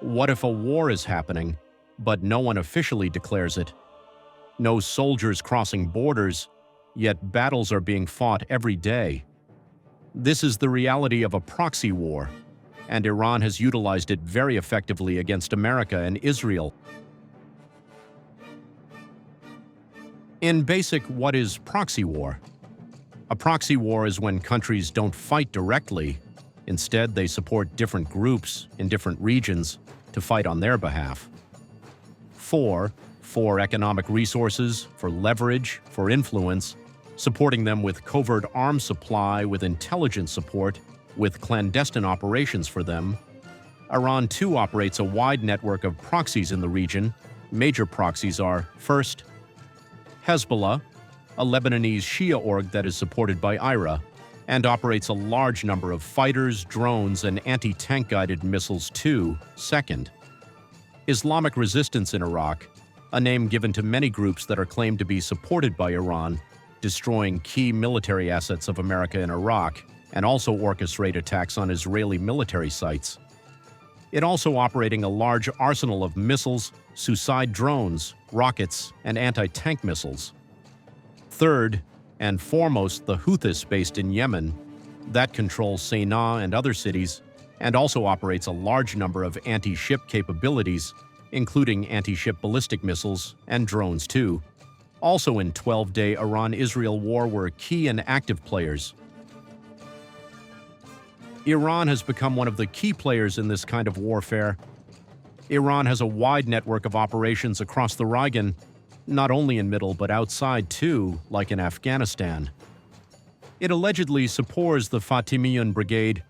What if a war is happening, but no one officially declares it? No soldiers crossing borders, yet battles are being fought every day. This is the reality of a proxy war, and Iran has utilized it very effectively against America and Israel. In basic, what is proxy war? A proxy war is when countries don't fight directly. Instead, they support different groups in different regions to fight on their behalf. For economic resources, for leverage, for influence, supporting them with covert arms supply, with intelligence support, with clandestine operations for them. Iran too operates a wide network of proxies in the region. Major proxies are, first, Hezbollah, a Lebanese Shia org that is supported by IRA, and operates a large number of fighters, drones, and anti-tank guided missiles too. Second, Islamic Resistance in Iraq, a name given to many groups that are claimed to be supported by Iran, destroying key military assets of America in Iraq, and also orchestrate attacks on Israeli military sites. It also operating a large arsenal of missiles, suicide drones, rockets, and anti-tank missiles. Third, and foremost, the Houthis based in Yemen, that controls Sana'a and other cities, and also operates a large number of anti-ship capabilities, including anti-ship ballistic missiles and drones too. Also in 12-day Iran-Israel war were key and active players. Iran has become one of the key players in this kind of warfare. Iran has a wide network of operations across the region, not only in middle but outside too, like in Afghanistan. It allegedly supports the Fatimiyan Brigade,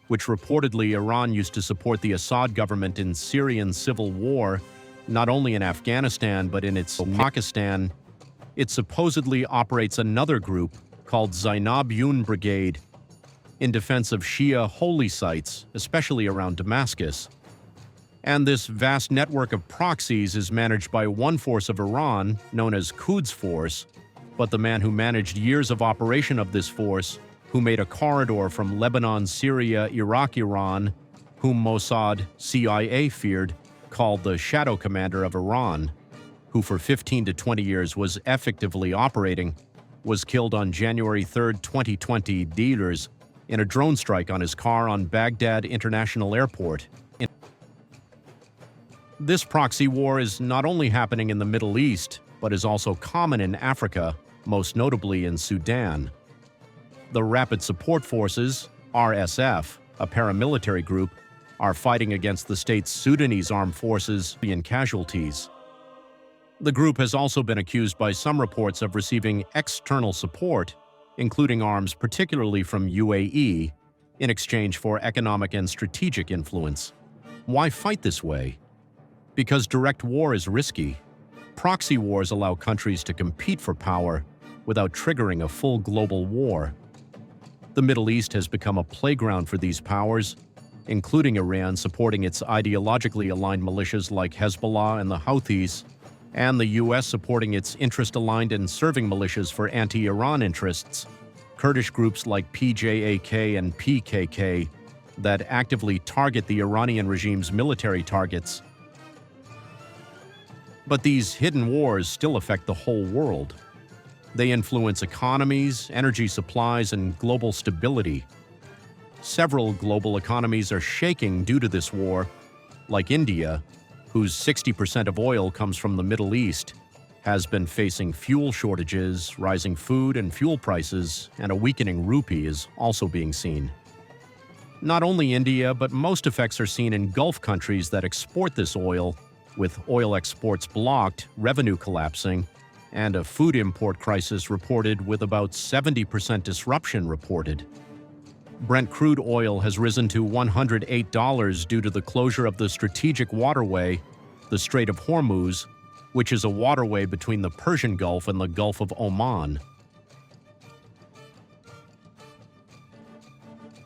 which reportedly Iran used to support the Assad government in Syrian civil war, not only in Afghanistan but in its Pakistan. It supposedly operates another group called Zainab-Yun Brigade in defense of Shia holy sites, especially around Damascus. And this vast network of proxies is managed by one force of Iran, known as Quds Force, but the man who managed years of operation of this force, who made a corridor from Lebanon, Syria, Iraq, Iran, whom Mossad, CIA feared, called the Shadow Commander of Iran, who for 15 to 20 years was effectively operating, was killed on January 3, 2020, dealers, in a drone strike on his car on Baghdad International Airport. This proxy war is not only happening in the Middle East, but is also common in Africa, most notably in Sudan. The Rapid Support Forces, RSF, a paramilitary group, are fighting against the state's Sudanese armed forces and casualties. The group has also been accused by some reports of receiving external support, including arms particularly from UAE, in exchange for economic and strategic influence. Why fight this way? Because direct war is risky. Proxy wars allow countries to compete for power without triggering a full global war. The Middle East has become a playground for these powers, including Iran supporting its ideologically aligned militias like Hezbollah and the Houthis, and the U.S. supporting its interest-aligned and serving militias for anti-Iran interests, Kurdish groups like PJAK and PKK that actively target the Iranian regime's military targets. But these hidden wars still affect the whole world. They influence economies, energy supplies, and global stability. Several global economies are shaking due to this war, like India, whose 60% of oil comes from the Middle East, has been facing fuel shortages, rising food and fuel prices, and a weakening rupee is also being seen. Not only India, but most effects are seen in Gulf countries that export this oil, with oil exports blocked, revenue collapsing, and a food import crisis reported with about 70% disruption reported. Brent crude oil has risen to $108 due to the closure of the strategic waterway, the Strait of Hormuz, which is a waterway between the Persian Gulf and the Gulf of Oman.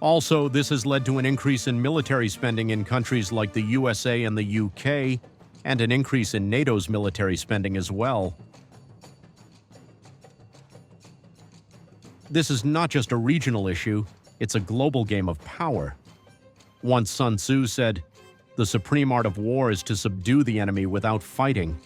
Also, this has led to an increase in military spending in countries like the USA and the UK, and an increase in NATO's military spending as well. This is not just a regional issue, it's a global game of power. Once Sun Tzu said, The supreme art of war is to subdue the enemy without fighting,